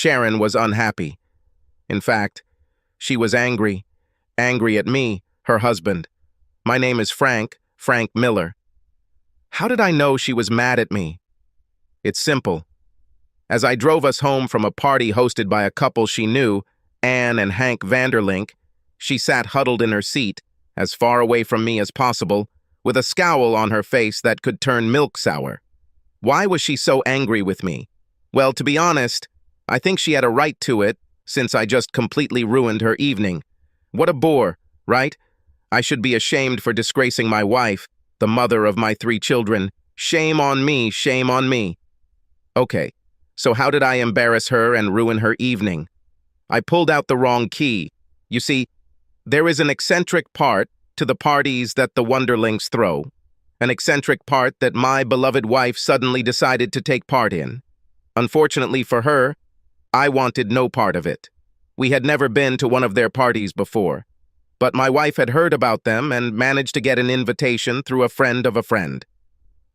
Sharon was unhappy. In fact, she was angry. Angry at me, her husband. My name is Frank Miller. How did I know she was mad at me? It's simple. As I drove us home from a party hosted by a couple she knew, Anne and Hank Vanderlink, she sat huddled in her seat, as far away from me as possible, with a scowl on her face that could turn milk sour. Why was she so angry with me? Well, to be honest, I think she had a right to it, since I just completely ruined her evening. What a bore, right? I should be ashamed for disgracing my wife, the mother of my 3 children. Shame on me, shame on me. Okay, so how did I embarrass her and ruin her evening? I pulled out the wrong key. You see, there is an eccentric part to the parties that the Wonderlinks throw, an eccentric part that my beloved wife suddenly decided to take part in. Unfortunately for her, I wanted no part of it. We had never been to one of their parties before, but my wife had heard about them and managed to get an invitation through a friend of a friend.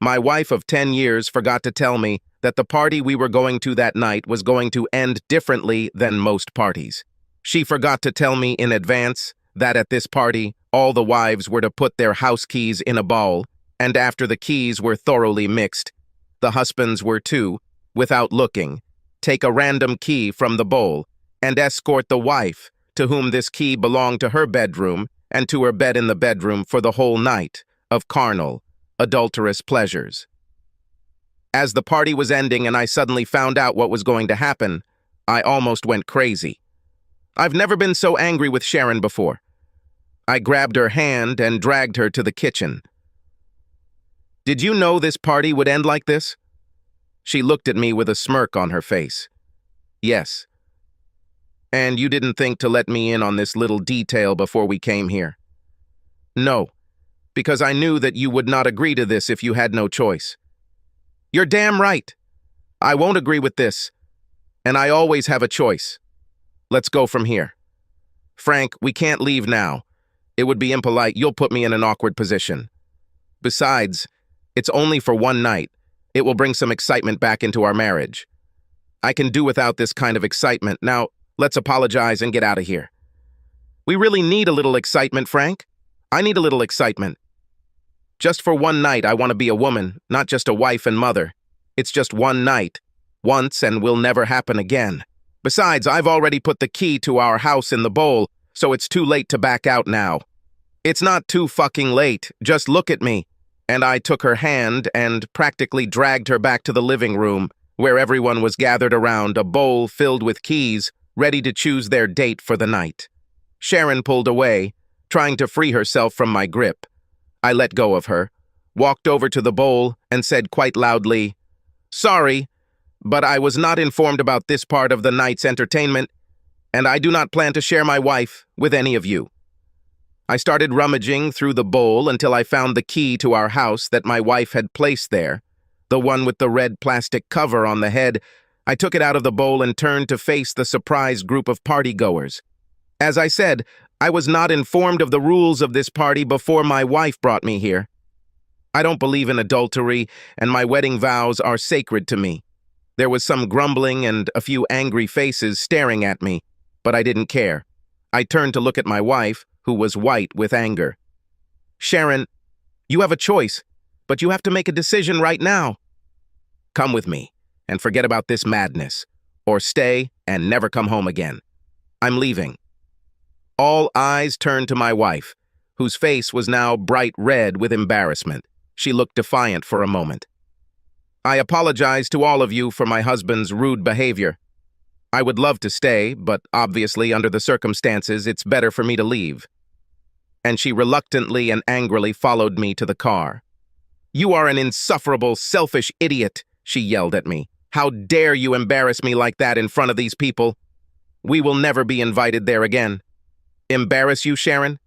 My wife of 10 years forgot to tell me that the party we were going to that night was going to end differently than most parties. She forgot to tell me in advance that at this party, all the wives were to put their house keys in a bowl, and after the keys were thoroughly mixed, the husbands were to, without looking, take a random key from the bowl and escort the wife, to whom this key belonged, to her bedroom and to her bed in the bedroom for the whole night of carnal, adulterous pleasures. As the party was ending and I suddenly found out what was going to happen, I almost went crazy. I've never been so angry with Sharon before. I grabbed her hand and dragged her to the kitchen. Did you know this party would end like this? She looked at me with a smirk on her face. Yes. And you didn't think to let me in on this little detail before we came here? No, because I knew that you would not agree to this if you had no choice. You're damn right. I won't agree with this, and I always have a choice. Let's go from here. Frank, we can't leave now. It would be impolite. You'll put me in an awkward position. Besides, it's only for one night. It will bring some excitement back into our marriage. I can do without this kind of excitement. Now, let's apologize and get out of here. We really need a little excitement, Frank. I need a little excitement. Just for one night, I want to be a woman, not just a wife and mother. It's just one night. Once, and will never happen again. Besides, I've already put the key to our house in the bowl, so it's too late to back out now. It's not too fucking late. Just look at me. And I took her hand and practically dragged her back to the living room, where everyone was gathered around a bowl filled with keys, ready to choose their date for the night. Sharon pulled away, trying to free herself from my grip. I let go of her, walked over to the bowl, and said quite loudly, "Sorry, but I was not informed about this part of the night's entertainment, and I do not plan to share my wife with any of you." I started rummaging through the bowl until I found the key to our house that my wife had placed there, the one with the red plastic cover on the head. I took it out of the bowl and turned to face the surprised group of partygoers. As I said, I was not informed of the rules of this party before my wife brought me here. I don't believe in adultery, and my wedding vows are sacred to me. There was some grumbling and a few angry faces staring at me, but I didn't care. I turned to look at my wife, who was white with anger. "Sharon, you have a choice, but you have to make a decision right now. Come with me, and forget about this madness, or stay and never come home again. I'm leaving." All eyes turned to my wife, whose face was now bright red with embarrassment. She looked defiant for a moment. "I apologize to all of you for my husband's rude behavior. I would love to stay, but obviously under the circumstances, it's better for me to leave." And she reluctantly and angrily followed me to the car. "You are an insufferable, selfish idiot," she yelled at me. "How dare you embarrass me like that in front of these people? We will never be invited there again." "Embarrass you, Sharon?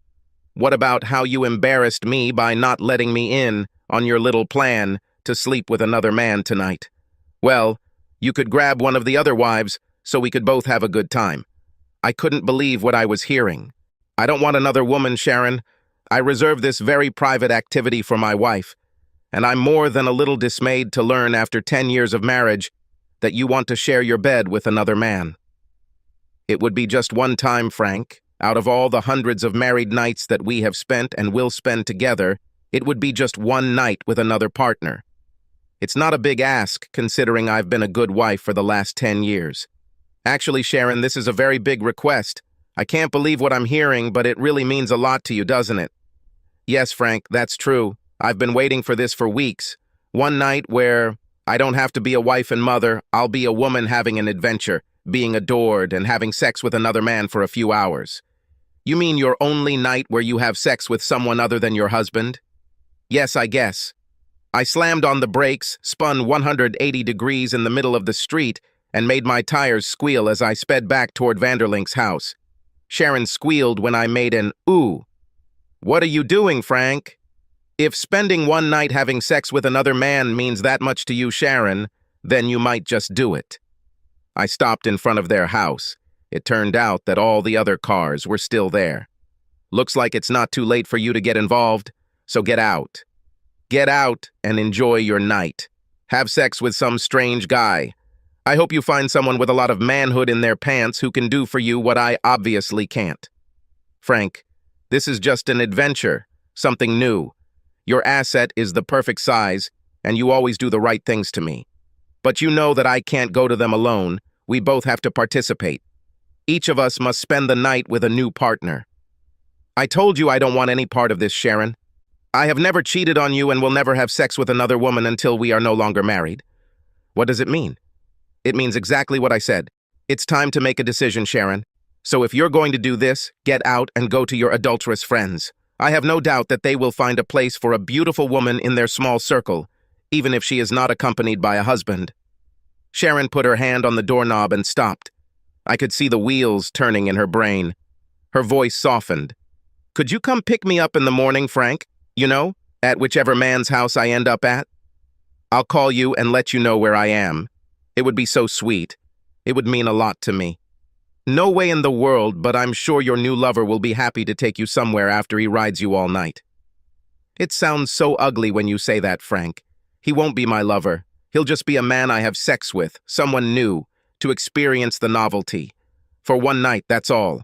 What about how you embarrassed me by not letting me in on your little plan to sleep with another man tonight? Well, you could grab one of the other wives so we could both have a good time." I couldn't believe what I was hearing. "I don't want another woman, Sharon. I reserve this very private activity for my wife, and I'm more than a little dismayed to learn after 10 years of marriage that you want to share your bed with another man. It would be just one time, Frank. Out of all the hundreds of married nights that we have spent and will spend together, it would be just one night with another partner. It's not a big ask, considering I've been a good wife for the last 10 years. Actually, Sharon, this is a very big request. I can't believe what I'm hearing, but it really means a lot to you, doesn't it? Yes, Frank, that's true. I've been waiting for this for weeks. One night where I don't have to be a wife and mother, I'll be a woman having an adventure, being adored and having sex with another man for a few hours. You mean your only night where you have sex with someone other than your husband? Yes, I guess. I slammed on the brakes, spun 180 degrees in the middle of the street, and made my tires squeal as I sped back toward Vanderlink's house. Sharon squealed when I made an ooh. What are you doing, Frank? If spending one night having sex with another man means that much to you, Sharon, then you might just do it. I stopped in front of their house. It turned out that all the other cars were still there. Looks like it's not too late for you to get involved, so get out. Get out and enjoy your night. Have sex with some strange guy. I hope you find someone with a lot of manhood in their pants who can do for you what I obviously can't. Frank, this is just an adventure, something new. Your asset is the perfect size, and you always do the right things to me. But you know that I can't go to them alone. We both have to participate. Each of us must spend the night with a new partner. I told you I don't want any part of this, Sharon. I have never cheated on you and will never have sex with another woman until we are no longer married. What does it mean? It means exactly what I said. It's time to make a decision, Sharon. So if you're going to do this, get out and go to your adulterous friends. I have no doubt that they will find a place for a beautiful woman in their small circle, even if she is not accompanied by a husband. Sharon put her hand on the doorknob and stopped. I could see the wheels turning in her brain. Her voice softened. Could you come pick me up in the morning, Frank? You know, at whichever man's house I end up at? I'll call you and let you know where I am. It would be so sweet. It would mean a lot to me. No way in the world, but I'm sure your new lover will be happy to take you somewhere after he rides you all night. It sounds so ugly when you say that, Frank. He won't be my lover. He'll just be a man I have sex with, someone new, to experience the novelty. For one night, that's all.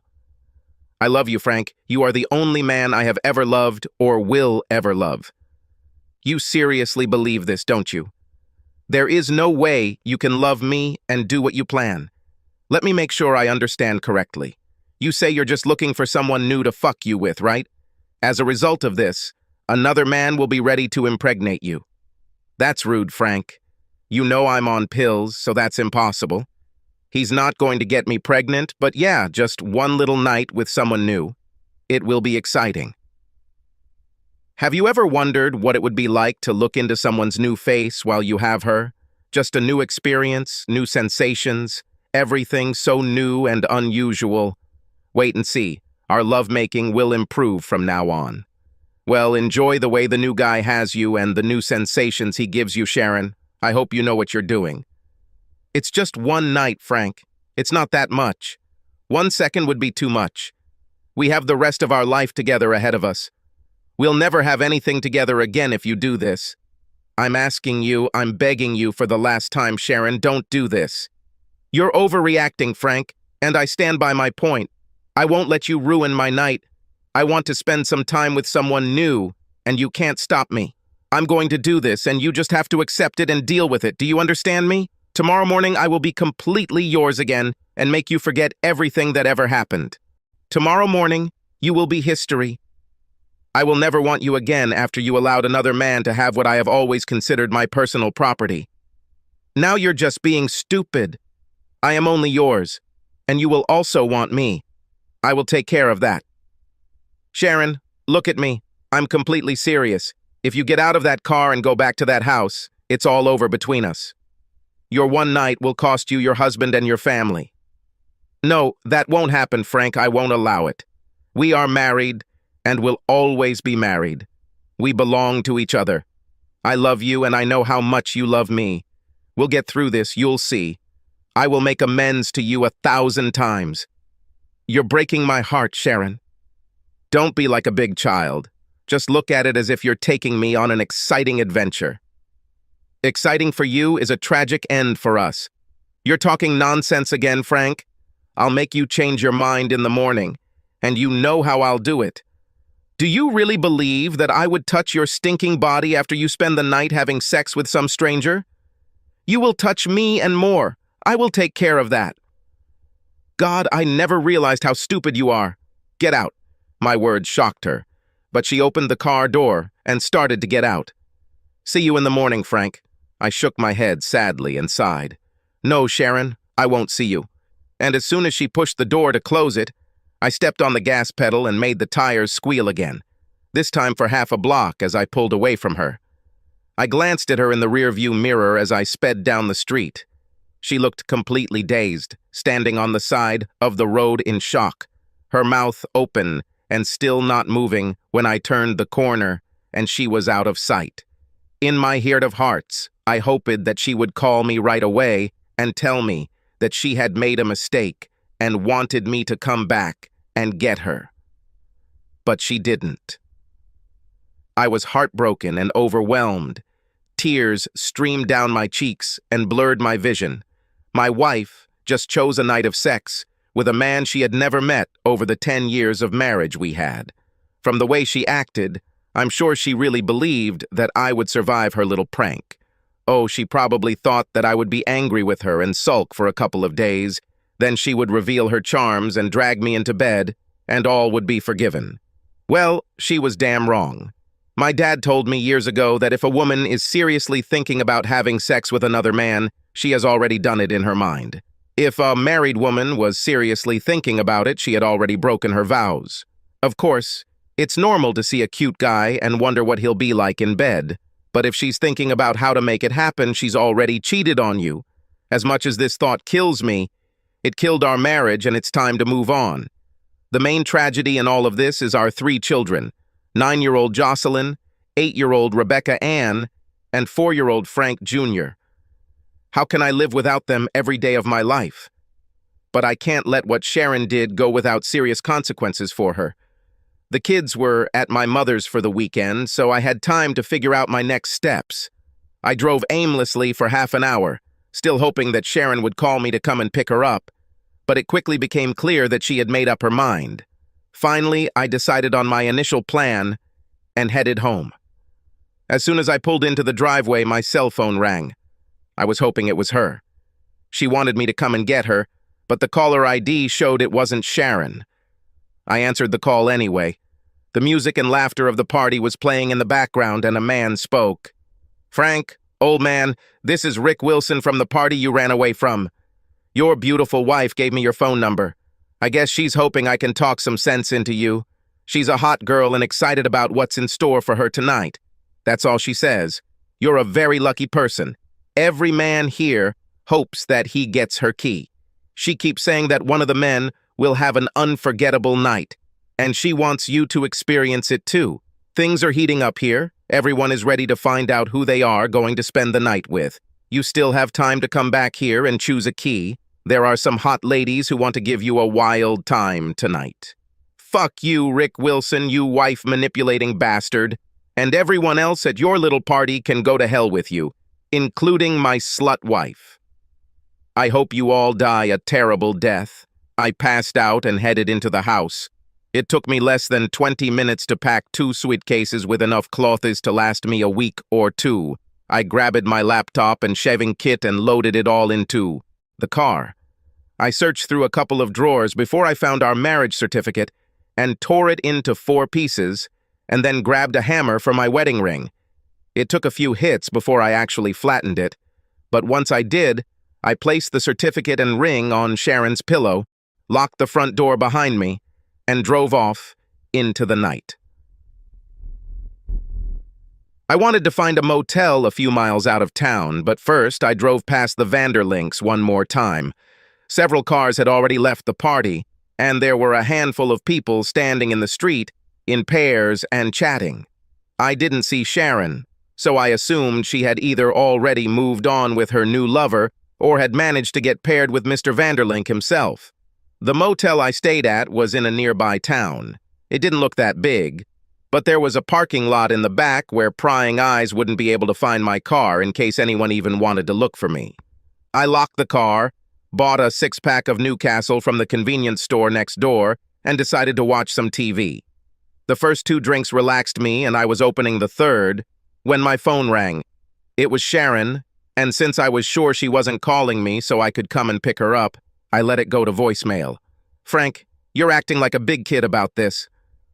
I love you, Frank. You are the only man I have ever loved or will ever love. You seriously believe this, don't you? There is no way you can love me and do what you plan. Let me make sure I understand correctly. You say you're just looking for someone new to fuck you with, right? As a result of this, another man will be ready to impregnate you. That's rude, Frank. You know I'm on pills, so that's impossible. He's not going to get me pregnant, but yeah, just one little night with someone new. It will be exciting. Have you ever wondered what it would be like to look into someone's new face while you have her? Just a new experience, new sensations, everything so new and unusual. Wait and see. Our lovemaking will improve from now on. Well, enjoy the way the new guy has you and the new sensations he gives you, Sharon. I hope you know what you're doing. It's just one night, Frank. It's not that much. 1 second would be too much. We have the rest of our life together ahead of us. We'll never have anything together again if you do this. I'm asking you, I'm begging you for the last time, Sharon, don't do this. You're overreacting, Frank, and I stand by my point. I won't let you ruin my night. I want to spend some time with someone new, and you can't stop me. I'm going to do this, and you just have to accept it and deal with it. Do you understand me? Tomorrow morning, I will be completely yours again and make you forget everything that ever happened. Tomorrow morning, you will be history. I will never want you again after you allowed another man to have what I have always considered my personal property. Now you're just being stupid. I am only yours, and you will also want me. I will take care of that. Sharon, look at me. I'm completely serious. If you get out of that car and go back to that house, it's all over between us. Your one night will cost you your husband and your family. No, that won't happen, Frank. I won't allow it. We are married and will always be married. We belong to each other. I love you and I know how much you love me. We'll get through this, you'll see. I will make amends to you 1,000 times. You're breaking my heart, Sharon. Don't be like a big child. Just look at it as if you're taking me on an exciting adventure. Exciting for you is a tragic end for us. You're talking nonsense again, Frank? I'll make you change your mind in the morning, and you know how I'll do it. Do you really believe that I would touch your stinking body after you spend the night having sex with some stranger? You will touch me and more. I will take care of that. God, I never realized how stupid you are. Get out. My words shocked her, but she opened the car door and started to get out. See you in the morning, Frank. I shook my head sadly and sighed. No, Sharon, I won't see you. And as soon as she pushed the door to close it, I stepped on the gas pedal and made the tires squeal again, this time for half a block as I pulled away from her. I glanced at her in the rearview mirror as I sped down the street. She looked completely dazed, standing on the side of the road in shock, her mouth open and still not moving when I turned the corner and she was out of sight. In my heart of hearts, I hoped that she would call me right away and tell me that she had made a mistake and wanted me to come back and get her. But she didn't. I was heartbroken and overwhelmed. Tears streamed down my cheeks and blurred my vision. My wife just chose a night of sex with a man she had never met over the 10 years of marriage we had. From the way she acted, I'm sure she really believed that I would survive her little prank. Oh, she probably thought that I would be angry with her and sulk for a couple of days. Then she would reveal her charms and drag me into bed, and all would be forgiven. Well, she was damn wrong. My dad told me years ago that if a woman is seriously thinking about having sex with another man, she has already done it in her mind. If a married woman was seriously thinking about it, she had already broken her vows. Of course, it's normal to see a cute guy and wonder what he'll be like in bed. But if she's thinking about how to make it happen, she's already cheated on you. As much as this thought kills me, it killed our marriage and it's time to move on. The main tragedy in all of this is our 3 children, 9-year-old Jocelyn, 8-year-old Rebecca Ann, and 4-year-old Frank Jr. How can I live without them every day of my life? But I can't let what Sharon did go without serious consequences for her. The kids were at my mother's for the weekend, so I had time to figure out my next steps. I drove aimlessly for half an hour, still hoping that Sharon would call me to come and pick her up, but it quickly became clear that she had made up her mind. Finally, I decided on my initial plan and headed home. As soon as I pulled into the driveway, my cell phone rang. I was hoping it was her. She wanted me to come and get her, but the caller ID showed it wasn't Sharon. I answered the call anyway. The music and laughter of the party was playing in the background and a man spoke. "Frank, old man, this is Rick Wilson from the party you ran away from. Your beautiful wife gave me your phone number. I guess she's hoping I can talk some sense into you. She's a hot girl and excited about what's in store for her tonight. That's all she says. You're a very lucky person. Every man here hopes that he gets her key. She keeps saying that one of the men will have an unforgettable night, and she wants you to experience it too. Things are heating up here. Everyone is ready to find out who they are going to spend the night with. You still have time to come back here and choose a key. There are some hot ladies who want to give you a wild time tonight. Fuck you, Rick Wilson, you wife-manipulating bastard. And everyone else at your little party can go to hell with you, including my slut wife. I hope you all die a terrible death." I passed out and headed into the house. It took me less than 20 minutes to pack 2 suitcases with enough clothes to last me a week or 2. I grabbed my laptop and shaving kit and loaded it all into the car. I searched through a couple of drawers before I found our marriage certificate and tore it into 4 pieces and then grabbed a hammer for my wedding ring. It took a few hits before I actually flattened it, but once I did, I placed the certificate and ring on Sharon's pillow, locked the front door behind me, and drove off into the night. I wanted to find a motel a few miles out of town, but first I drove past the Vanderlinks one more time. Several cars had already left the party, and there were a handful of people standing in the street in pairs and chatting. I didn't see Sharon, so I assumed she had either already moved on with her new lover or had managed to get paired with Mr. Vanderlink himself. The motel I stayed at was in a nearby town. It didn't look that big, but there was a parking lot in the back where prying eyes wouldn't be able to find my car in case anyone even wanted to look for me. I locked the car, bought a six-pack of Newcastle from the convenience store next door, and decided to watch some TV. The first two drinks relaxed me, and I was opening the third when my phone rang. It was Sharon, and since I was sure she wasn't calling me so I could come and pick her up, I let it go to voicemail. Frank, you're acting like a big kid about this.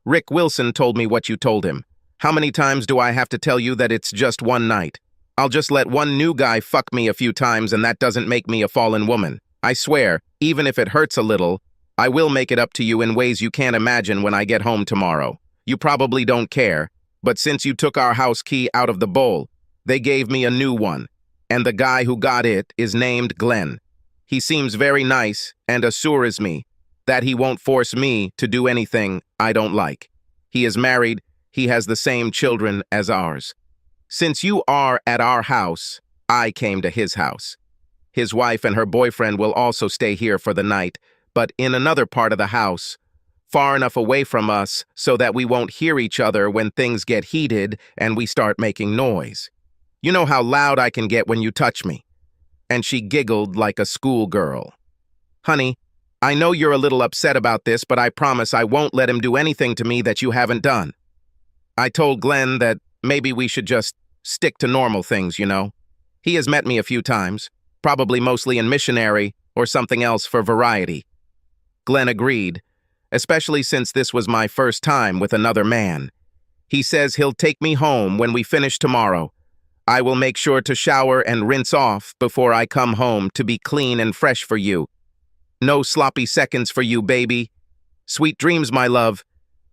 Rick Wilson told me what you told him. How many times do I have to tell you that it's just one night? I'll just let one new guy fuck me a few times and that doesn't make me a fallen woman. I swear, even if it hurts a little, I will make it up to you in ways you can't imagine when I get home tomorrow. You probably don't care, but since you took our house key out of the bowl, they gave me a new one, and the guy who got it is named Glenn. He seems very nice and assures me that he won't force me to do anything I don't like. He is married, he has the same children as ours. Since you are at our house, I came to his house. His wife and her boyfriend will also stay here for the night, but in another part of the house, far enough away from us so that we won't hear each other when things get heated and we start making noise. You know how loud I can get when you touch me. And she giggled like a schoolgirl. Honey, I know you're a little upset about this, but I promise I won't let him do anything to me that you haven't done. I told Glenn that maybe we should just stick to normal things, you know. He has met me a few times, probably mostly in missionary or something else for variety. Glenn agreed, especially since this was my first time with another man. He says he'll take me home when we finish tomorrow. I will make sure to shower and rinse off before I come home to be clean and fresh for you. No sloppy seconds for you, baby. Sweet dreams, my love.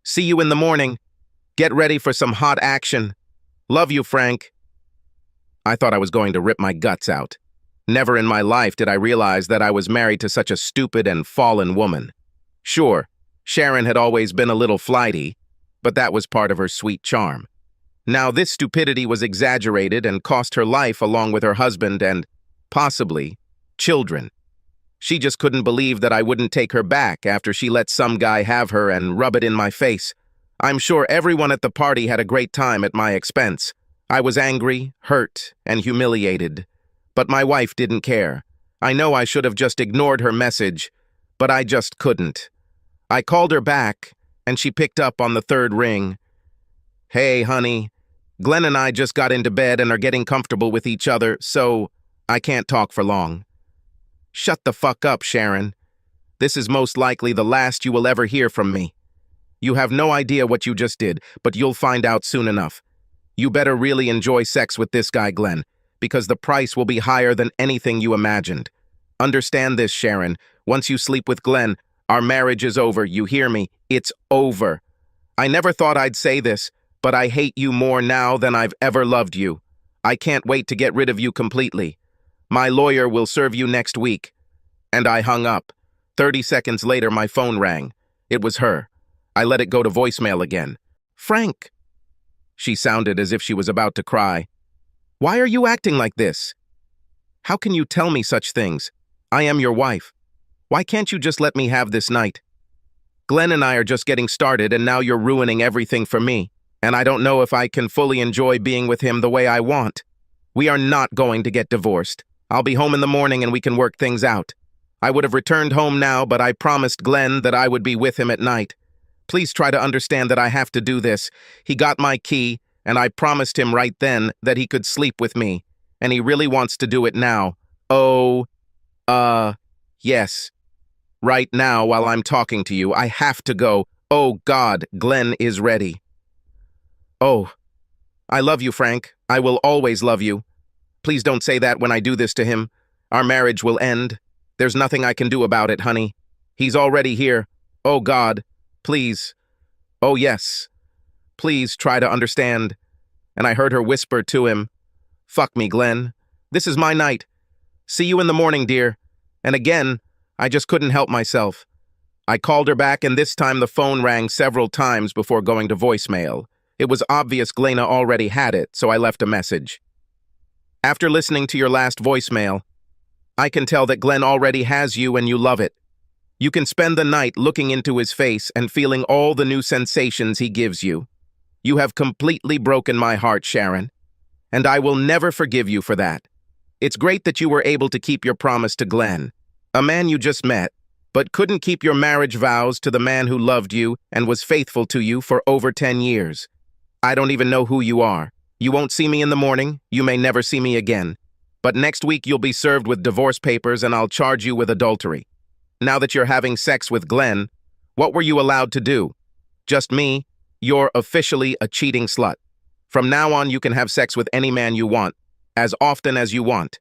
See you in the morning. Get ready for some hot action. Love you, Frank. I thought I was going to rip my guts out. Never in my life did I realize that I was married to such a stupid and fallen woman. Sure, Sharon had always been a little flighty, but that was part of her sweet charm. Now this stupidity was exaggerated and cost her life along with her husband and, possibly, children. She just couldn't believe that I wouldn't take her back after she let some guy have her and rub it in my face. I'm sure everyone at the party had a great time at my expense. I was angry, hurt, and humiliated. But my wife didn't care. I know I should have just ignored her message, but I just couldn't. I called her back, and she picked up on the third ring. Hey, honey, Glenn and I just got into bed and are getting comfortable with each other, so I can't talk for long. Shut the fuck up, Sharon. This is most likely the last you will ever hear from me. You have no idea what you just did, but you'll find out soon enough. You better really enjoy sex with this guy, Glenn, because the price will be higher than anything you imagined. Understand this, Sharon. Once you sleep with Glenn, our marriage is over, you hear me? It's over. I never thought I'd say this, but I hate you more now than I've ever loved you. I can't wait to get rid of you completely. My lawyer will serve you next week. And I hung up. 30 seconds later, my phone rang. It was her. I let it go to voicemail again. Frank. She sounded as if she was about to cry. Why are you acting like this? How can you tell me such things? I am your wife. Why can't you just let me have this night? Glenn and I are just getting started and now you're ruining everything for me. And I don't know if I can fully enjoy being with him the way I want. We are not going to get divorced. I'll be home in the morning and we can work things out. I would have returned home now, but I promised Glenn that I would be with him at night. Please try to understand that I have to do this. He got my key, and I promised him right then that he could sleep with me, and he really wants to do it now. Oh, yes. Right now, while I'm talking to you, I have to go. Oh, God, Glenn is ready. Oh, I love you, Frank. I will always love you. Please don't say that when I do this to him. Our marriage will end. There's nothing I can do about it, honey. He's already here. Oh, God, please. Oh, yes. Please try to understand. And I heard her whisper to him, Fuck me, Glenn. This is my night. See you in the morning, dear. And again, I just couldn't help myself. I called her back, and this time the phone rang several times before going to voicemail. It was obvious Glena already had it, so I left a message. After listening to your last voicemail, I can tell that Glenn already has you and you love it. You can spend the night looking into his face and feeling all the new sensations he gives you. You have completely broken my heart, Sharon, and I will never forgive you for that. It's great that you were able to keep your promise to Glenn, a man you just met, but couldn't keep your marriage vows to the man who loved you and was faithful to you for over 10 years. I don't even know who you are. You won't see me in the morning. You may never see me again. But next week you'll be served with divorce papers and I'll charge you with adultery. Now that you're having sex with Glenn, what were you allowed to do? Just me. You're officially a cheating slut. From now on, you can have sex with any man you want, as often as you want.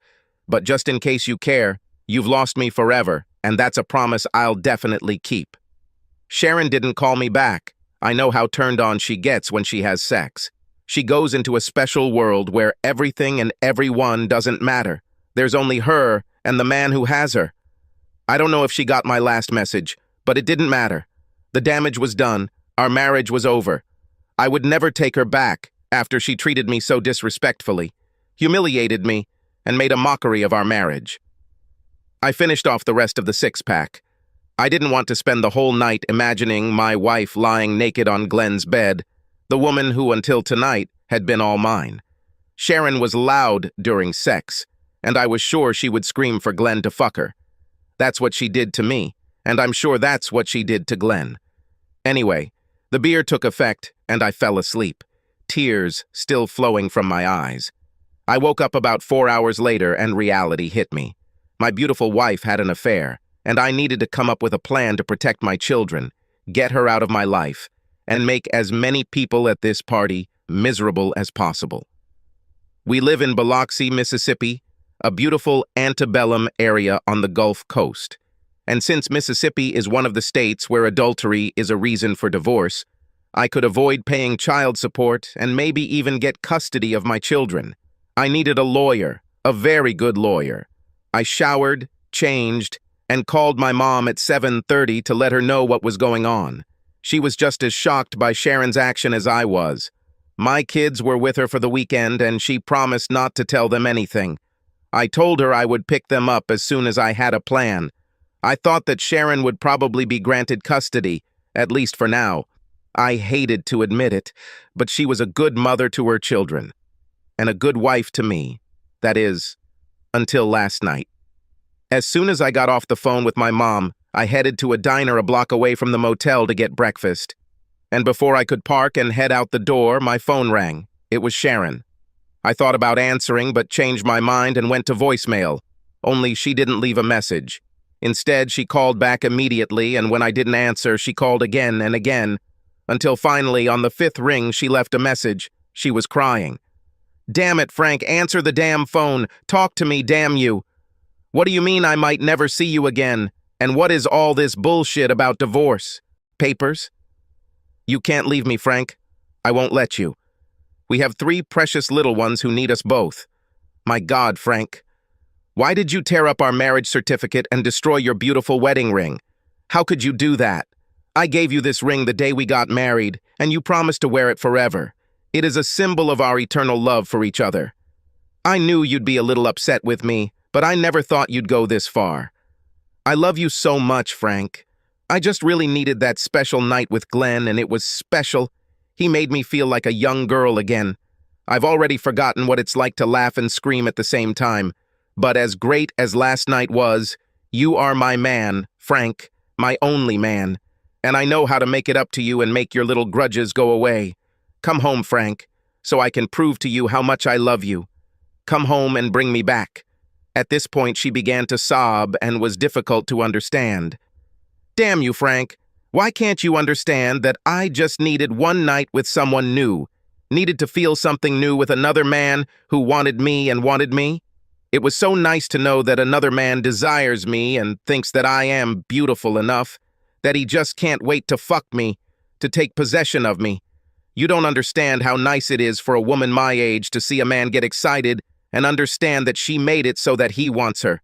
But just in case you care, you've lost me forever, and that's a promise I'll definitely keep. Sharon didn't call me back. I know how turned on she gets when she has sex. She goes into a special world where everything and everyone doesn't matter. There's only her and the man who has her. I don't know if she got my last message, but it didn't matter. The damage was done. Our marriage was over. I would never take her back after she treated me so disrespectfully, humiliated me, and made a mockery of our marriage. I finished off the rest of the six-pack. I didn't want to spend the whole night imagining my wife lying naked on Glenn's bed, the woman who until tonight had been all mine. Sharon was loud during sex, and I was sure she would scream for Glenn to fuck her. That's what she did to me, and I'm sure that's what she did to Glenn. Anyway, the beer took effect, and I fell asleep, tears still flowing from my eyes. I woke up about 4 hours later, and reality hit me. My beautiful wife had an affair, and I needed to come up with a plan to protect my children, get her out of my life, and make as many people at this party miserable as possible. We live in Biloxi, Mississippi, a beautiful antebellum area on the Gulf Coast. And since Mississippi is one of the states where adultery is a reason for divorce, I could avoid paying child support and maybe even get custody of my children. I needed a lawyer, a very good lawyer. I showered, changed, and called my mom at 7:30 to let her know what was going on. She was just as shocked by Sharon's action as I was. My kids were with her for the weekend, and she promised not to tell them anything. I told her I would pick them up as soon as I had a plan. I thought that Sharon would probably be granted custody, at least for now. I hated to admit it, but she was a good mother to her children, and a good wife to me. That is, until last night. As soon as I got off the phone with my mom, I headed to a diner a block away from the motel to get breakfast. And before I could park and head out the door, my phone rang. It was Sharon. I thought about answering, but changed my mind and went to voicemail. Only she didn't leave a message. Instead, she called back immediately, and when I didn't answer, she called again and again, until finally, on the 5th ring, she left a message. She was crying. "Damn it, Frank, answer the damn phone. Talk to me, damn you. What do you mean I might never see you again? And what is all this bullshit about divorce? Papers? You can't leave me, Frank. I won't let you. We have 3 precious little ones who need us both. My God, Frank. Why did you tear up our marriage certificate and destroy your beautiful wedding ring? How could you do that? I gave you this ring the day we got married, and you promised to wear it forever. It is a symbol of our eternal love for each other. I knew you'd be a little upset with me, but I never thought you'd go this far. I love you so much, Frank. I just really needed that special night with Glenn, and it was special. He made me feel like a young girl again. I've already forgotten what it's like to laugh and scream at the same time. But as great as last night was, you are my man, Frank, my only man. And I know how to make it up to you and make your little grudges go away. Come home, Frank, so I can prove to you how much I love you. Come home and bring me back." At this point, she began to sob and was difficult to understand. "Damn you, Frank. Why can't you understand that I just needed one night with someone new? Needed to feel something new with another man who wanted me and wanted me? It was so nice to know that another man desires me and thinks that I am beautiful enough, that he just can't wait to fuck me, to take possession of me. You don't understand how nice it is for a woman my age to see a man get excited and understand that she made it so that he wants her.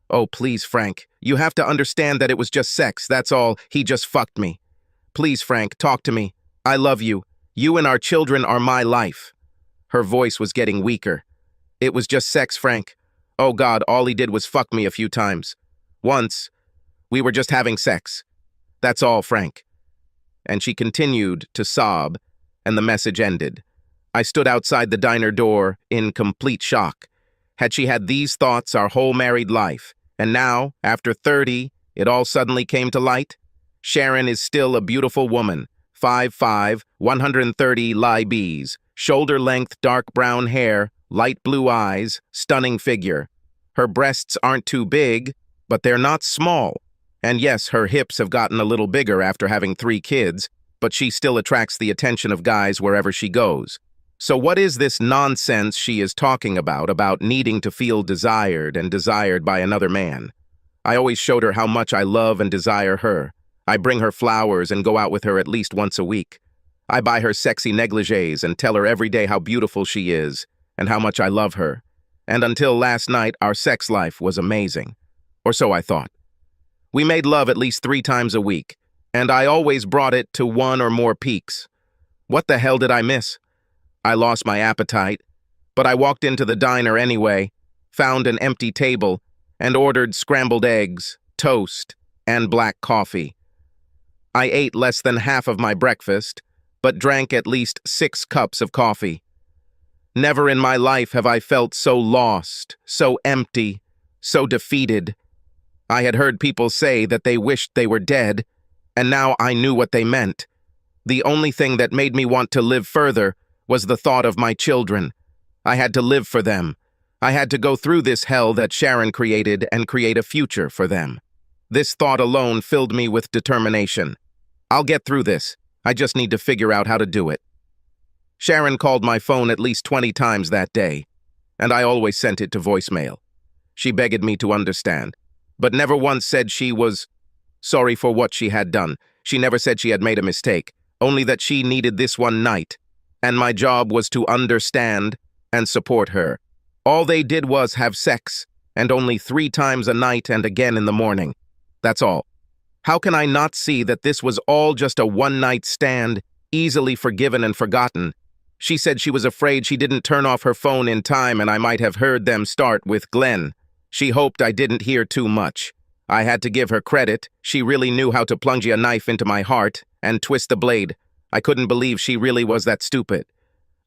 Oh, please, Frank, you have to understand that it was just sex, that's all. He just fucked me. Please, Frank, talk to me. I love you. You and our children are my life." Her voice was getting weaker. "It was just sex, Frank. Oh God, all he did was fuck me a few times. Once, we were just having sex. That's all, Frank." And she continued to sob, and the message ended. I stood outside the diner door in complete shock. Had she had these thoughts our whole married life? And now, after 30, it all suddenly came to light? Sharon is still a beautiful woman, 5'5", 130 libs, shoulder-length dark brown hair, light blue eyes, stunning figure. Her breasts aren't too big, but they're not small. And yes, her hips have gotten a little bigger after having 3 kids, but she still attracts the attention of guys wherever she goes. So what is this nonsense she is talking about needing to feel desired and desired by another man? I always showed her how much I love and desire her. I bring her flowers and go out with her at least once a week. I buy her sexy negligees and tell her every day how beautiful she is and how much I love her. And until last night, our sex life was amazing. Or so I thought. We made love at least 3 times a week, and I always brought it to 1 or more peaks. What the hell did I miss? I lost my appetite, but I walked into the diner anyway, found an empty table, and ordered scrambled eggs, toast, and black coffee. I ate less than half of my breakfast, but drank at least 6 cups of coffee. Never in my life have I felt so lost, so empty, so defeated. I had heard people say that they wished they were dead, and now I knew what they meant. The only thing that made me want to live further was the thought of my children. I had to live for them. I had to go through this hell that Sharon created and create a future for them. This thought alone filled me with determination. I'll get through this. I just need to figure out how to do it. Sharon called my phone at least 20 times that day, and I always sent it to voicemail. She begged me to understand, but never once said she was sorry for what she had done. She never said she had made a mistake, only that she needed this one night, and my job was to understand and support her. All they did was have sex, and only 3 times a night and again in the morning. That's all. How can I not see that this was all just a one-night stand, easily forgiven and forgotten? She said she was afraid she didn't turn off her phone in time and I might have heard them start with Glenn. She hoped I didn't hear too much. I had to give her credit. She really knew how to plunge a knife into my heart and twist the blade. I couldn't believe she really was that stupid.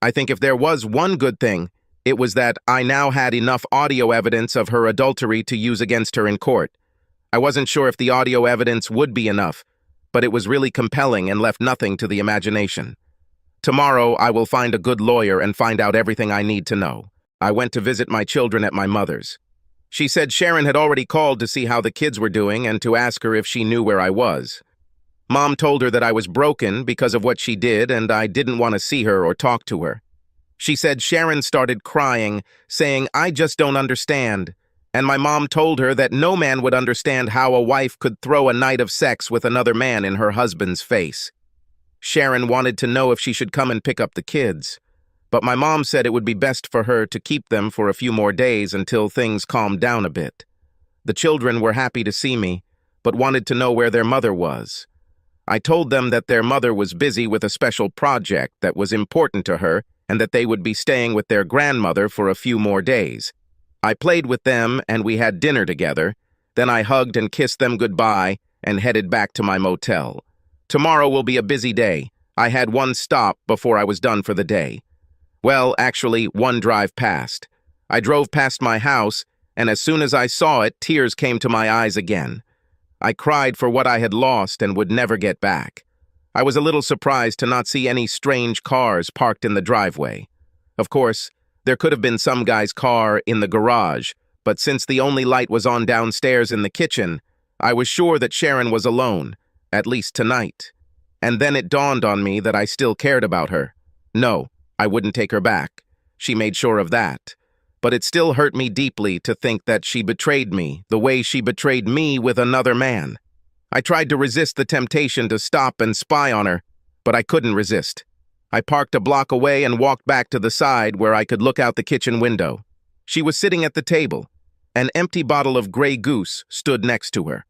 I think if there was one good thing, it was that I now had enough audio evidence of her adultery to use against her in court. I wasn't sure if the audio evidence would be enough, but it was really compelling and left nothing to the imagination. Tomorrow, I will find a good lawyer and find out everything I need to know. I went to visit my children at my mother's. She said Sharon had already called to see how the kids were doing and to ask her if she knew where I was. Mom told her that I was broken because of what she did and I didn't want to see her or talk to her. She said Sharon started crying, saying, "I just don't understand." And my mom told her that no man would understand how a wife could throw a night of sex with another man in her husband's face. Sharon wanted to know if she should come and pick up the kids, but my mom said it would be best for her to keep them for a few more days until things calmed down a bit. The children were happy to see me, but wanted to know where their mother was. I told them that their mother was busy with a special project that was important to her and that they would be staying with their grandmother for a few more days. I played with them and we had dinner together. Then I hugged and kissed them goodbye and headed back to my motel. Tomorrow will be a busy day. I had 1 stop before I was done for the day. Well, actually, 1 drive past. I drove past my house, and as soon as I saw it, tears came to my eyes again. I cried for what I had lost and would never get back. I was a little surprised to not see any strange cars parked in the driveway. Of course, there could have been some guy's car in the garage, but since the only light was on downstairs in the kitchen, I was sure that Sharon was alone, at least tonight. And then it dawned on me that I still cared about her. No, I wouldn't take her back. She made sure of that. But it still hurt me deeply to think that she betrayed me the way she betrayed me with another man. I tried to resist the temptation to stop and spy on her, but I couldn't resist. I parked a block away and walked back to the side where I could look out the kitchen window. She was sitting at the table. An empty bottle of Grey Goose stood next to her.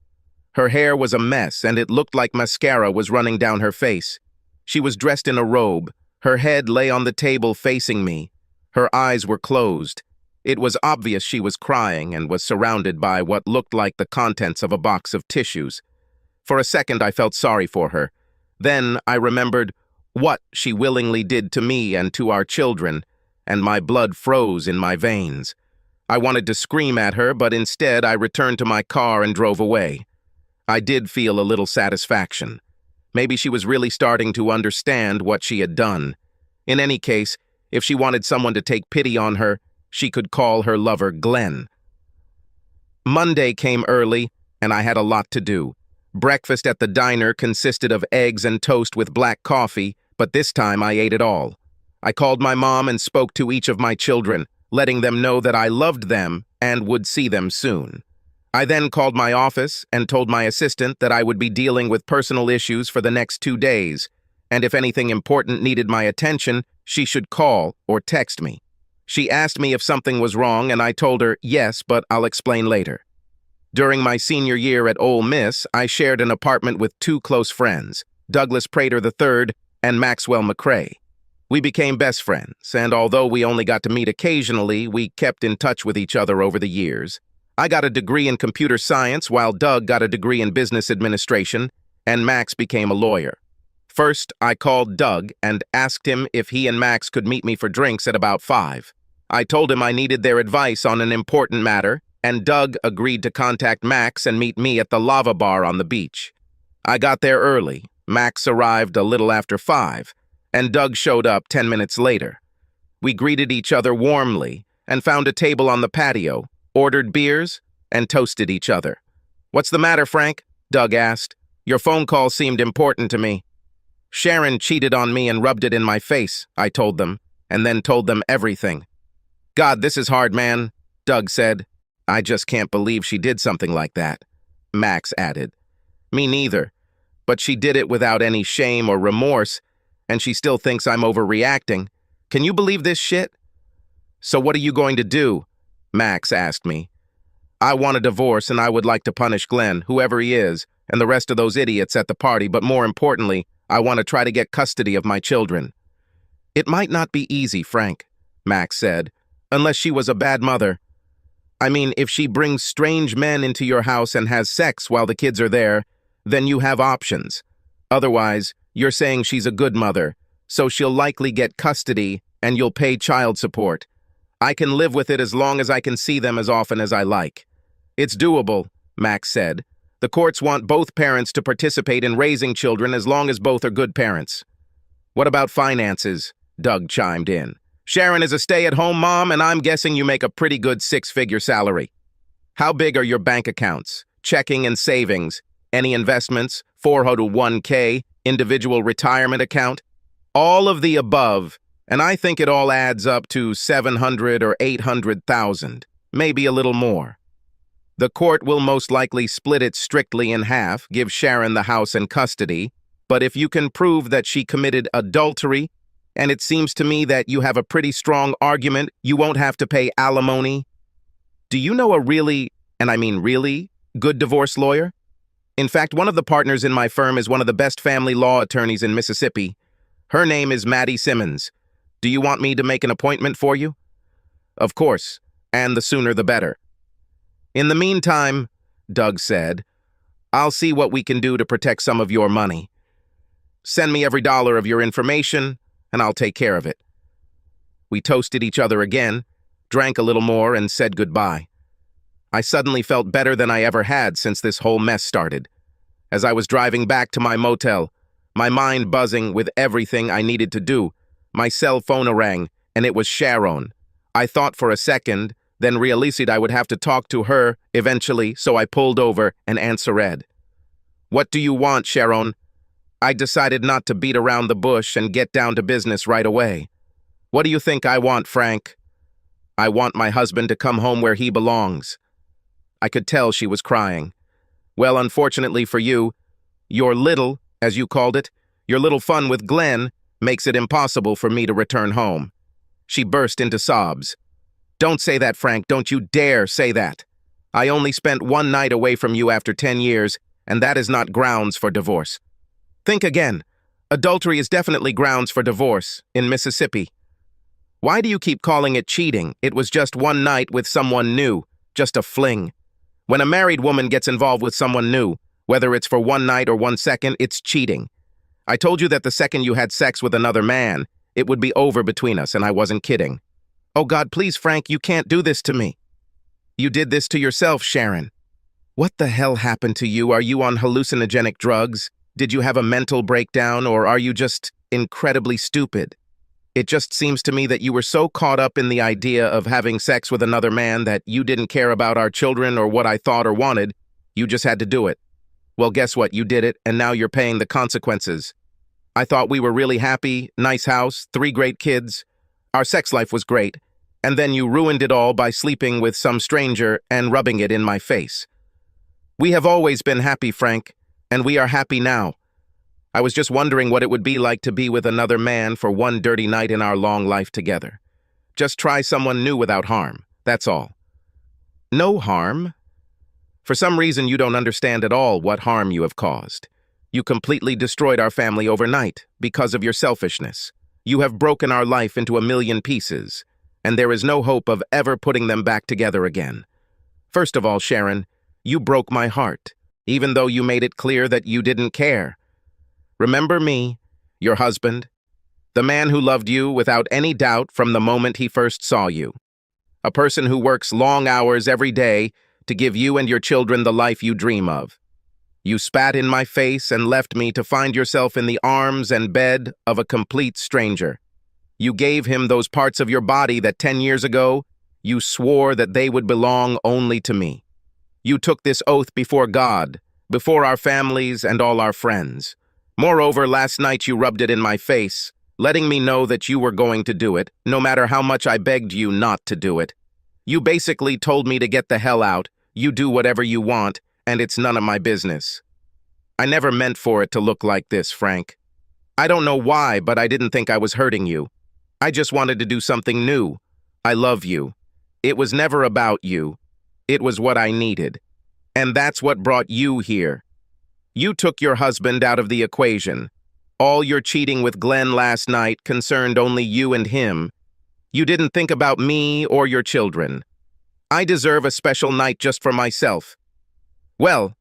Her hair was a mess and it looked like mascara was running down her face. She was dressed in a robe. Her head lay on the table facing me. Her eyes were closed. It was obvious she was crying and was surrounded by what looked like the contents of a box of tissues. For a second, I felt sorry for her. Then I remembered what she willingly did to me and to our children, and my blood froze in my veins. I wanted to scream at her, but instead I returned to my car and drove away. I did feel a little satisfaction. Maybe she was really starting to understand what she had done. In any case, if she wanted someone to take pity on her, she could call her lover Glenn. Monday came early, and I had a lot to do. Breakfast at the diner consisted of eggs and toast with black coffee, but this time I ate it all. I called my mom and spoke to each of my children, letting them know that I loved them and would see them soon. I then called my office and told my assistant that I would be dealing with personal issues for the next 2 days, and if anything important needed my attention, she should call or text me. She asked me if something was wrong, and I told her, yes, but I'll explain later. During my senior year at Ole Miss, I shared an apartment with 2 close friends, Douglas Prater III and Maxwell McCrae. We became best friends, and although we only got to meet occasionally, we kept in touch with each other over the years. I got a degree in computer science, while Doug got a degree in business administration, and Max became a lawyer. First, I called Doug and asked him if he and Max could meet me for drinks at about 5. I told him I needed their advice on an important matter, and Doug agreed to contact Max and meet me at the lava bar on the beach. I got there early. Max arrived a little after 5, and Doug showed up 10 minutes later. We greeted each other warmly and found a table on the patio, ordered beers, and toasted each other. "What's the matter, Frank?" Doug asked. "Your phone call seemed important to me." "Sharon cheated on me and rubbed it in my face," I told them, and then told them everything. "God, this is hard, man," Doug said. "I just can't believe she did something like that," Max added. "Me neither, but she did it without any shame or remorse, and she still thinks I'm overreacting. Can you believe this shit?" "So what are you going to do?" Max asked me. "I want a divorce, and I would like to punish Glenn, whoever he is, and the rest of those idiots at the party, but more importantly, I want to try to get custody of my children." "It might not be easy, Frank," Max said, "unless she was a bad mother. I mean, if she brings strange men into your house and has sex while the kids are there, then you have options. Otherwise, you're saying she's a good mother, so she'll likely get custody and you'll pay child support. I can live with it as long as I can see them as often as I like." "It's doable," Max said. "The courts want both parents to participate in raising children as long as both are good parents." "What about finances?" Doug chimed in. "Sharon is a stay-at-home mom, and I'm guessing you make a pretty good 6-figure salary. How big are your bank accounts, checking and savings, any investments, 401k, individual retirement account? All of the above, and I think it all adds up to 700 or 800,000, maybe a little more. The court will most likely split it strictly in half, give Sharon the house and custody, but if you can prove that she committed adultery, and it seems to me that you have a pretty strong argument, you won't have to pay alimony. Do you know a really, and I mean really, good divorce lawyer? In fact, one of the partners in my firm is one of the best family law attorneys in Mississippi. Her name is Maddie Simmons. Do you want me to make an appointment for you?" "Of course, and the sooner the better." "In the meantime," Doug said, "I'll see what we can do to protect some of your money. Send me every dollar of your information, and I'll take care of it." We toasted each other again, drank a little more, and said goodbye. I suddenly felt better than I ever had since this whole mess started. As I was driving back to my motel, my mind buzzing with everything I needed to do, my cell phone rang, and it was Sharon. I thought for a second, then realized I would have to talk to her eventually, so I pulled over and answered. "What do you want, Sharon?" I decided not to beat around the bush and get down to business right away. "What do you think I want, Frank?" "I want my husband to come home where he belongs." I could tell she was crying. "Well, unfortunately for you, your little, as you called it, your little fun with Glenn makes it impossible for me to return home." She burst into sobs. "Don't say that, Frank. Don't you dare say that. I only spent 1 night away from you after 10 years, and that is not grounds for divorce. Think again. Adultery is definitely grounds for divorce in Mississippi. Why do you keep calling it cheating? It was just 1 night with someone new, just a fling. When a married woman gets involved with someone new, whether it's for 1 night or 1 second, it's cheating. I told you that the second you had sex with another man, it would be over between us, and I wasn't kidding." "Oh God, please, Frank, you can't do this to me." You did this to yourself, Sharon. What the hell happened to you? Are you on hallucinogenic drugs? Did you have a mental breakdown, or are you just incredibly stupid? It just seems to me that you were so caught up in the idea of having sex with another man that you didn't care about our children or what I thought or wanted. You just had to do it. Well, guess what? You did it, and now you're paying the consequences. I thought we were really happy, nice house, 3 great kids. Our sex life was great. And then you ruined it all by sleeping with some stranger and rubbing it in my face. We have always been happy, Frank, and we are happy now. I was just wondering what it would be like to be with another man for one dirty night in our long life together. Just try someone new without harm, that's all. No harm? For some reason you don't understand at all what harm you have caused. You completely destroyed our family overnight because of your selfishness. You have broken our life into a million pieces, and there is no hope of ever putting them back together again. First of all, Sharon, you broke my heart, even though you made it clear that you didn't care. Remember me, your husband, the man who loved you without any doubt from the moment he first saw you. A person who works long hours every day to give you and your children the life you dream of. You spat in my face and left me to find yourself in the arms and bed of a complete stranger. You gave him those parts of your body that 10 years ago you swore that they would belong only to me. You took this oath before God, before our families and all our friends. Moreover, last night you rubbed it in my face, letting me know that you were going to do it, no matter how much I begged you not to do it. You basically told me to get the hell out, you do whatever you want, and it's none of my business. I never meant for it to look like this, Frank. I don't know why, but I didn't think I was hurting you. I just wanted to do something new. I love you. It was never about you. It was what I needed. And that's what brought you here. You took your husband out of the equation. All your cheating with Glenn last night concerned only you and him. You didn't think about me or your children. I deserve a special night just for myself. Well,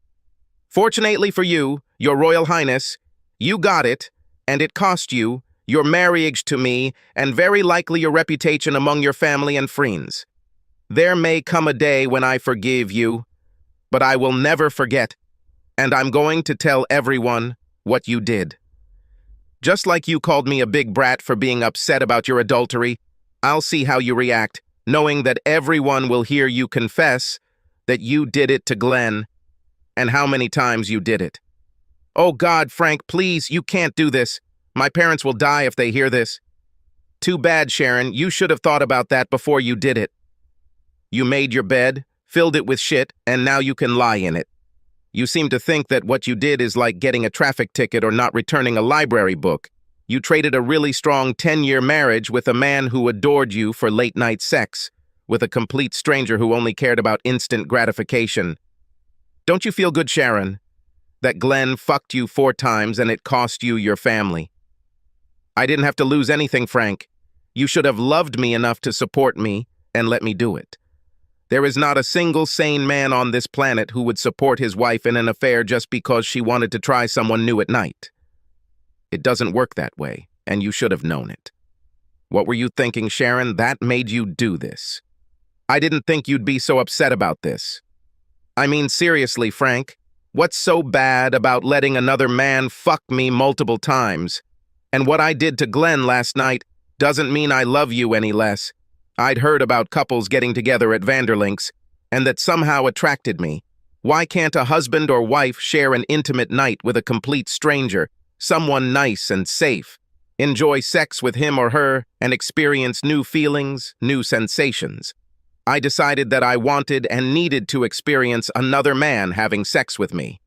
fortunately for you, your Royal Highness, you got it, and it cost you your marriage to me and very likely your reputation among your family and friends. There may come a day when I forgive you, but I will never forget, and I'm going to tell everyone what you did. Just like you called me a big brat for being upset about your adultery, I'll see how you react, knowing that everyone will hear you confess that you did it to Glenn, and how many times you did it. Oh God, Frank, please, you can't do this. My parents will die if they hear this. Too bad, Sharon, you should have thought about that before you did it. You made your bed, filled it with shit, and now you can lie in it. You seem to think that what you did is like getting a traffic ticket or not returning a library book. You traded a really strong 10-year marriage with a man who adored you for late-night sex, with a complete stranger who only cared about instant gratification. Don't you feel good, Sharon, that Glenn fucked you 4 times and it cost you your family? I didn't have to lose anything, Frank. You should have loved me enough to support me and let me do it. There is not a single sane man on this planet who would support his wife in an affair just because she wanted to try someone new at night. It doesn't work that way, and you should have known it. What were you thinking, Sharon? That made you do this. I didn't think you'd be so upset about this. I mean, seriously, Frank, what's so bad about letting another man fuck me multiple times? And what I did to Glenn last night doesn't mean I love you any less. I'd heard about couples getting together at Vanderlink's, and that somehow attracted me. Why can't a husband or wife share an intimate night with a complete stranger, someone nice and safe, enjoy sex with him or her, and experience new feelings, new sensations? I decided that I wanted and needed to experience another man having sex with me.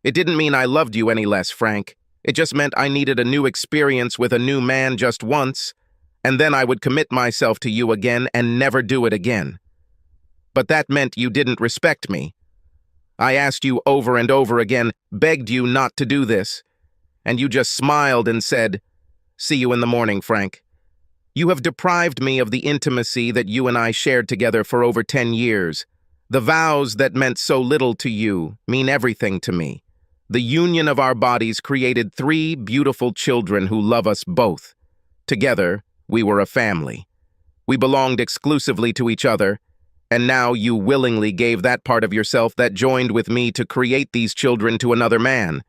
It didn't mean I loved you any less, Frank. It just meant I needed a new experience with a new man just once, and then I would commit myself to you again and never do it again. But that meant you didn't respect me. I asked you over and over again, begged you not to do this, and you just smiled and said, "See you in the morning, Frank." You have deprived me of the intimacy that you and I shared together for over 10 years. The vows that meant so little to you mean everything to me. The union of our bodies created 3 beautiful children who love us both. Together, we were a family. We belonged exclusively to each other, And now you willingly gave that part of yourself that joined with me to create these children to another man.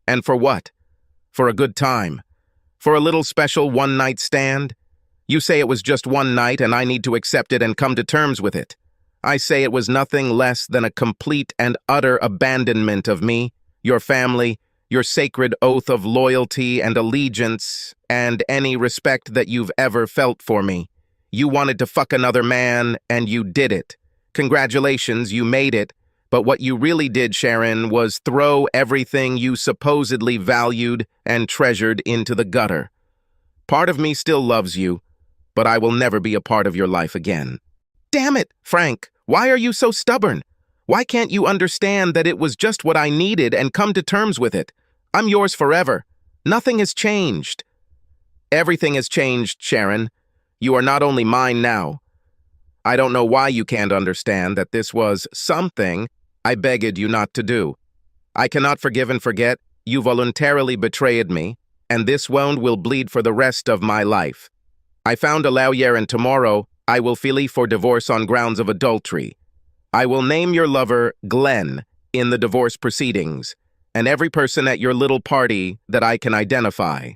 And for what? For a good time. For a little special one-night stand? You say it was just one night and I need to accept it and come to terms with it. I say it was nothing less than a complete and utter abandonment of me, your family, your sacred oath of loyalty and allegiance, and any respect that you've ever felt for me. You wanted to fuck another man, and you did it. Congratulations, you made it. But what you really did, Sharon, was throw everything you supposedly valued and treasured into the gutter. Part of me still loves you, but I will never be a part of your life again. Damn it, Frank, why are you so stubborn? Why can't you understand that it was just what I needed and come to terms with it? I'm yours forever. Nothing has changed. Everything has changed, Sharon. You are not only mine now. I don't know why you can't understand that this was something I begged you not to do. I cannot forgive and forget. You voluntarily betrayed me, and this wound will bleed for the rest of my life. I found a lawyer, and tomorrow I will file for divorce on grounds of adultery. I will name your lover Glenn in the divorce proceedings, and every person at your little party that I can identify.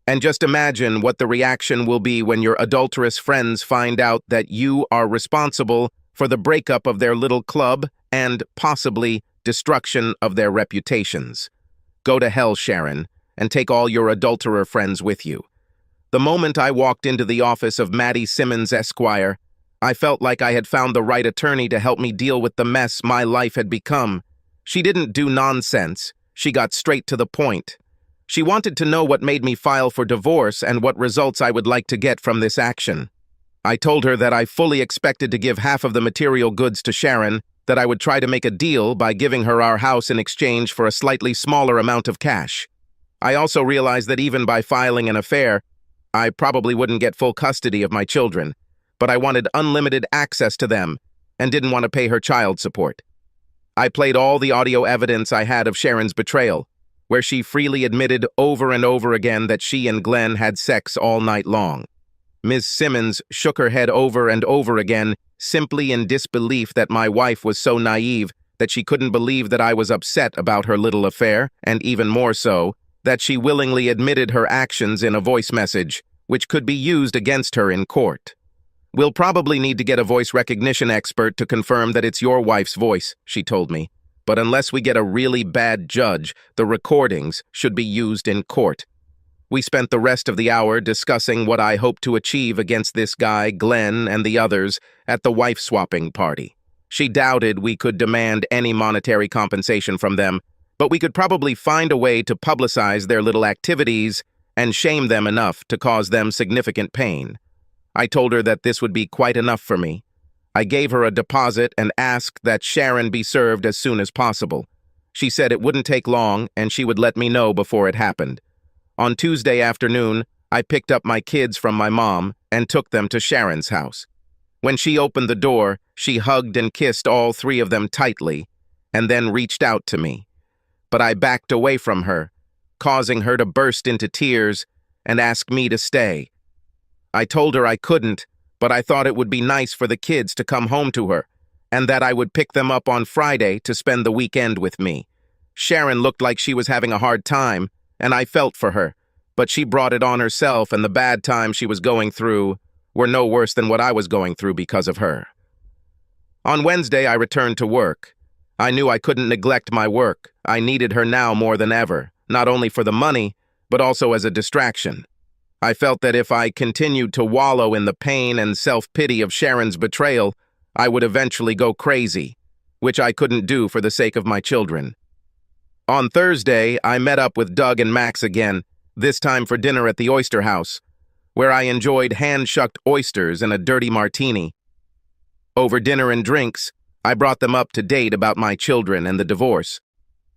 And just imagine what the reaction will be when your adulterous friends find out that you are responsible for the breakup of their little club and, possibly, destruction of their reputations. Go to hell, Sharon, and take all your adulterer friends with you. The moment I walked into the office of Maddie Simmons, Esquire, I felt like I had found the right attorney to help me deal with the mess my life had become. She didn't do nonsense. She got straight to the point. She wanted to know what made me file for divorce and what results I would like to get from this action. I told her that I fully expected to give half of the material goods to Sharon, that I would try to make a deal by giving her our house in exchange for a slightly smaller amount of cash. I also realized that even by filing an affair, I probably wouldn't get full custody of my children, but I wanted unlimited access to them and didn't want to pay her child support. I played all the audio evidence I had of Sharon's betrayal, where she freely admitted over and over again that she and Glenn had sex all night long. Ms. Simmons shook her head over and over again, simply in disbelief that my wife was so naive that she couldn't believe that I was upset about her little affair, and even more so, that she willingly admitted her actions in a voice message, which could be used against her in court. We'll probably need to get a voice recognition expert to confirm that it's your wife's voice, she told me. But unless we get a really bad judge, the recordings should be used in court. We spent the rest of the hour discussing what I hoped to achieve against this guy, Glenn, and the others at the wife-swapping party. She doubted we could demand any monetary compensation from them, but we could probably find a way to publicize their little activities and shame them enough to cause them significant pain. I told her that this would be quite enough for me. I gave her a deposit and asked that Sharon be served as soon as possible. She said it wouldn't take long and she would let me know before it happened. On Tuesday afternoon, I picked up my kids from my mom and took them to Sharon's house. When she opened the door, she hugged and kissed all three of them tightly and then reached out to me. But I backed away from her, causing her to burst into tears and ask me to stay. I told her I couldn't, but I thought it would be nice for the kids to come home to her, and that I would pick them up on Friday to spend the weekend with me. Sharon looked like she was having a hard time, and I felt for her, but she brought it on herself, and the bad times she was going through were no worse than what I was going through because of her. On Wednesday, I returned to work. I knew I couldn't neglect my work. I needed her now more than ever, not only for the money, but also as a distraction. I felt that if I continued to wallow in the pain and self-pity of Sharon's betrayal, I would eventually go crazy, which I couldn't do for the sake of my children. On Thursday, I met up with Doug and Max again, this time for dinner at the Oyster House, where I enjoyed hand-shucked oysters and a dirty martini. Over dinner and drinks, I brought them up to date about my children and the divorce.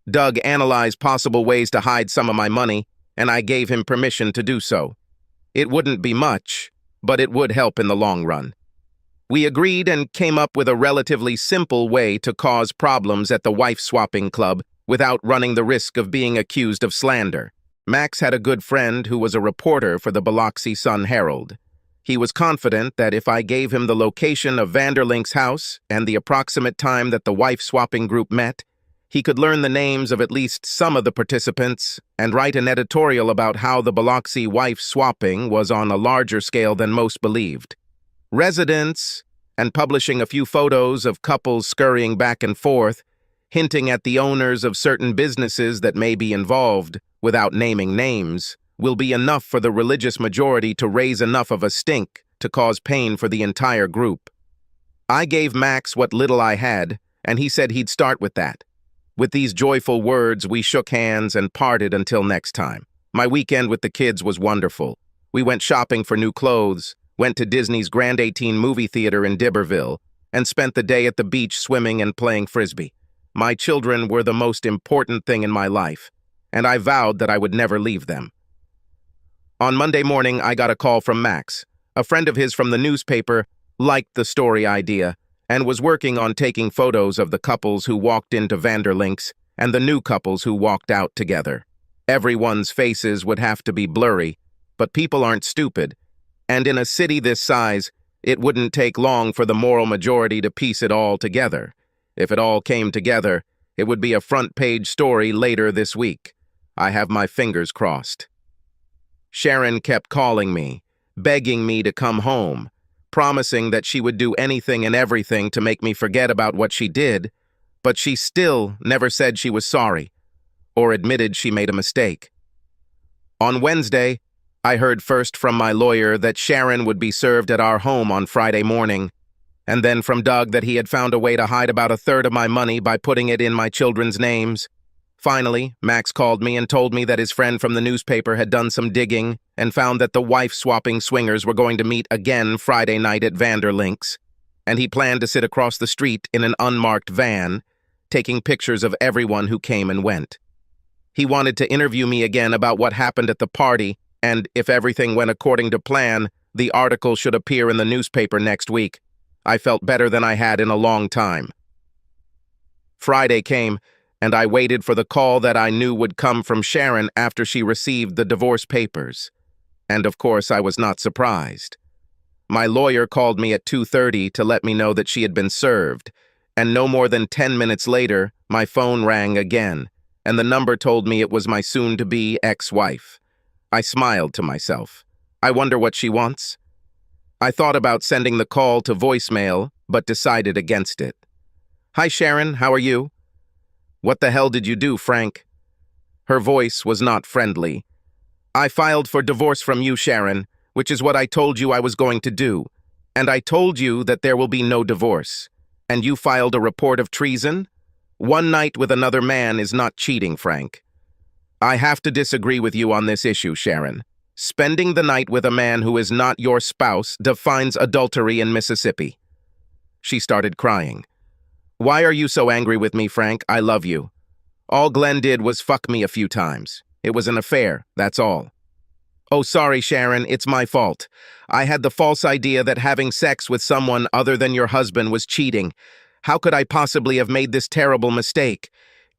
Doug analyzed possible ways to hide some of my money, and I gave him permission to do so. It wouldn't be much, but it would help in the long run. We agreed and came up with a relatively simple way to cause problems at the wife-swapping club without running the risk of being accused of slander. Max had a good friend who was a reporter for the Biloxi Sun-Herald. He was confident that if I gave him the location of Vanderlink's house and the approximate time that the wife-swapping group met, he could learn the names of at least some of the participants and write an editorial about how the Biloxi wife-swapping was on a larger scale than most believed. Residents, and publishing a few photos of couples scurrying back and forth, hinting at the owners of certain businesses that may be involved, without naming names, will be enough for the religious majority to raise enough of a stink to cause pain for the entire group. I gave Max what little I had, and he said he'd start with that. With these joyful words, we shook hands and parted until next time. My weekend with the kids was wonderful. We went shopping for new clothes, went to Disney's Grand 18 movie theater in D'Iberville, and spent the day at the beach swimming and playing frisbee. My children were the most important thing in my life, and I vowed that I would never leave them. On Monday morning, I got a call from Max. A friend of his from the newspaper liked the story idea and was working on taking photos of the couples who walked into Vanderlink's and the new couples who walked out together. Everyone's faces would have to be blurry, but people aren't stupid, and in a city this size, it wouldn't take long for the moral majority to piece it all together. If it all came together, it would be a front-page story later this week. I have my fingers crossed. Sharon kept calling me, begging me to come home, promising that she would do anything and everything to make me forget about what she did, but she still never said she was sorry or admitted she made a mistake. On Wednesday, I heard first from my lawyer that Sharon would be served at our home on Friday morning, and then from Doug that he had found a way to hide about a third of my money by putting it in my children's names. Finally, Max called me and told me that his friend from the newspaper had done some digging and found that the wife-swapping swingers were going to meet again Friday night at Vanderlink's, and he planned to sit across the street in an unmarked van, taking pictures of everyone who came and went. He wanted to interview me again about what happened at the party, and if everything went according to plan, the article should appear in the newspaper next week. I felt better than I had in a long time. Friday came, and I waited for the call that I knew would come from Sharon after she received the divorce papers. And of course, I was not surprised. My lawyer called me at 2:30 to let me know that she had been served, and no more than 10 minutes later, my phone rang again, and the number told me it was my soon-to-be ex-wife. I smiled to myself. I wonder what she wants? I thought about sending the call to voicemail, but decided against it. "Hi, Sharon, how are you?" "What the hell did you do, Frank?" Her voice was not friendly. "I filed for divorce from you, Sharon, which is what I told you I was going to do. And I told you that there will be no divorce. And you filed a report of treason? One night with another man is not cheating, Frank." "I have to disagree with you on this issue, Sharon. Spending the night with a man who is not your spouse defines adultery in Mississippi." She started crying. "Why are you so angry with me, Frank? I love you. All Glenn did was fuck me a few times. It was an affair, that's all." "Oh, sorry, Sharon, it's my fault. I had the false idea that having sex with someone other than your husband was cheating. How could I possibly have made this terrible mistake?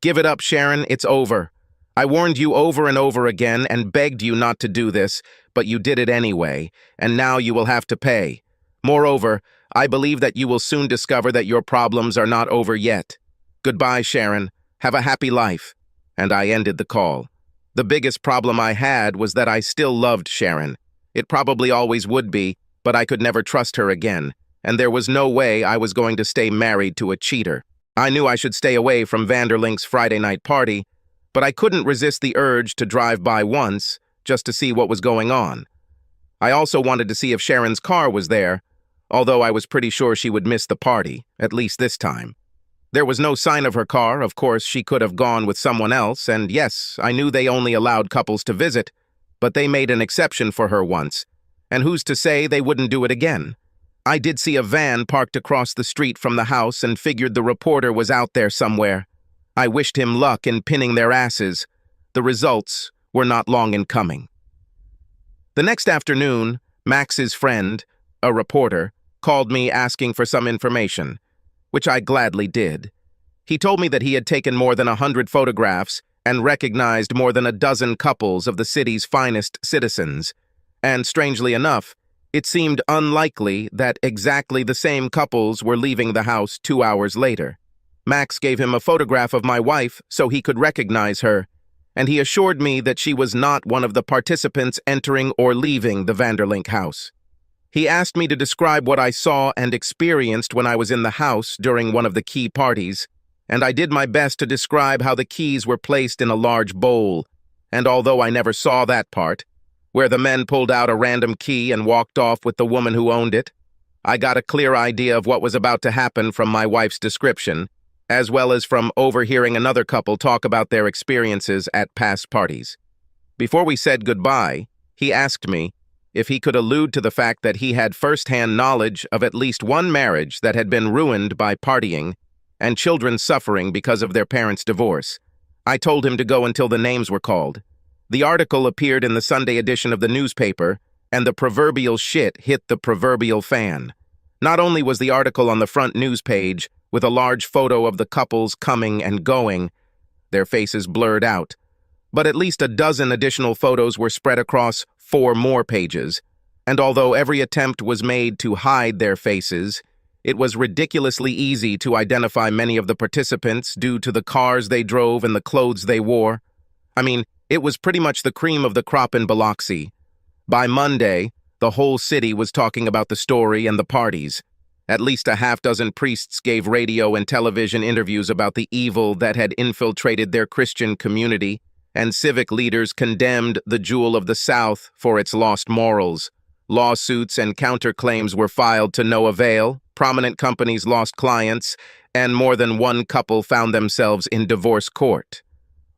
Give it up, Sharon, it's over. I warned you over and over again and begged you not to do this, but you did it anyway, and now you will have to pay. Moreover, I believe that you will soon discover that your problems are not over yet. Goodbye, Sharon. Have a happy life." And I ended the call. The biggest problem I had was that I still loved Sharon. It probably always would be, but I could never trust her again, and there was no way I was going to stay married to a cheater. I knew I should stay away from Vanderlink's Friday night party, but I couldn't resist the urge to drive by once, just to see what was going on. I also wanted to see if Sharon's car was there, although I was pretty sure she would miss the party, at least this time. There was no sign of her car. Of course, she could have gone with someone else, and yes, I knew they only allowed couples to visit, but they made an exception for her once, and who's to say they wouldn't do it again? I did see a van parked across the street from the house and figured the reporter was out there somewhere. I wished him luck in pinning their asses. The results were not long in coming. The next afternoon, Max's friend, a reporter, called me asking for some information, which I gladly did. He told me that he had taken more than 100 photographs and recognized more than a dozen couples of the city's finest citizens, and strangely enough, It seemed unlikely that exactly the same couples were leaving the house 2 hours later. Max gave him a photograph of my wife so he could recognize her, and he assured me that she was not one of the participants entering or leaving the Vanderlink house. He asked me to describe what I saw and experienced when I was in the house during one of the key parties, and I did my best to describe how the keys were placed in a large bowl, and although I never saw that part, where the men pulled out a random key and walked off with the woman who owned it, I got a clear idea of what was about to happen from my wife's description, as well as from overhearing another couple talk about their experiences at past parties. Before we said goodbye, he asked me if he could allude to the fact that he had first-hand knowledge of at least one marriage that had been ruined by partying and children suffering because of their parents' divorce. I told him to go until the names were called. The article appeared in the Sunday edition of the newspaper, and the proverbial shit hit the proverbial fan. Not only was the article on the front news page, with a large photo of the couples coming and going, their faces blurred out, but at least a dozen additional photos were spread across 4 more pages, and although every attempt was made to hide their faces, it was ridiculously easy to identify many of the participants due to the cars they drove and the clothes they wore. I mean, it was pretty much the cream of the crop in Biloxi. By Monday, the whole city was talking about the story and the parties. At least a half-dozen priests gave radio and television interviews about the evil that had infiltrated their Christian community, and civic leaders condemned the Jewel of the South for its lost morals. Lawsuits and counterclaims were filed to no avail, prominent companies lost clients, and more than one couple found themselves in divorce court.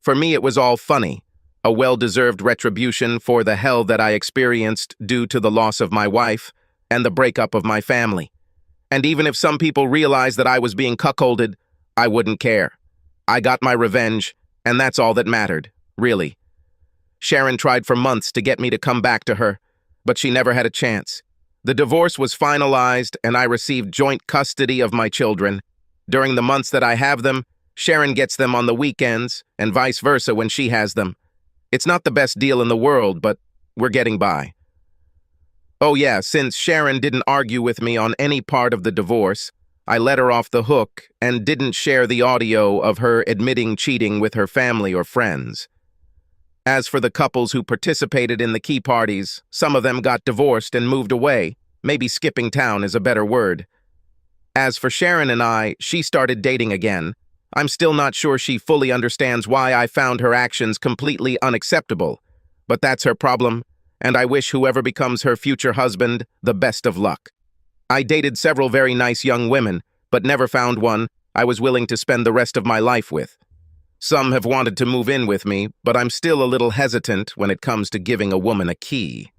For me, it was all funny, a well-deserved retribution for the hell that I experienced due to the loss of my wife and the breakup of my family. And even if some people realized that I was being cuckolded, I wouldn't care. I got my revenge, and that's all that mattered, really. Sharon tried for months to get me to come back to her, but she never had a chance. The divorce was finalized, and I received joint custody of my children. During the months that I have them, Sharon gets them on the weekends, and vice versa when she has them. It's not the best deal in the world, but we're getting by. Oh yeah, since Sharon didn't argue with me on any part of the divorce, I let her off the hook and didn't share the audio of her admitting cheating with her family or friends. As for the couples who participated in the key parties, some of them got divorced and moved away. Maybe skipping town is a better word. As for Sharon and I, she started dating again. I'm still not sure she fully understands why I found her actions completely unacceptable, but that's her problem, and I wish whoever becomes her future husband the best of luck. I dated several very nice young women, but never found one I was willing to spend the rest of my life with. Some have wanted to move in with me, but I'm still a little hesitant when it comes to giving a woman a key.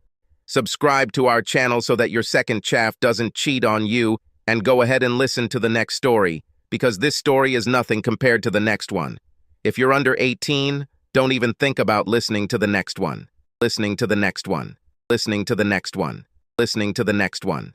Subscribe to our channel so that your second chaff doesn't cheat on you, and go ahead and listen to the next story, because this story is nothing compared to the next one. If you're under 18, don't even think about listening to the next one. Listening to the next one. Listening to the next one. Listening to the next one.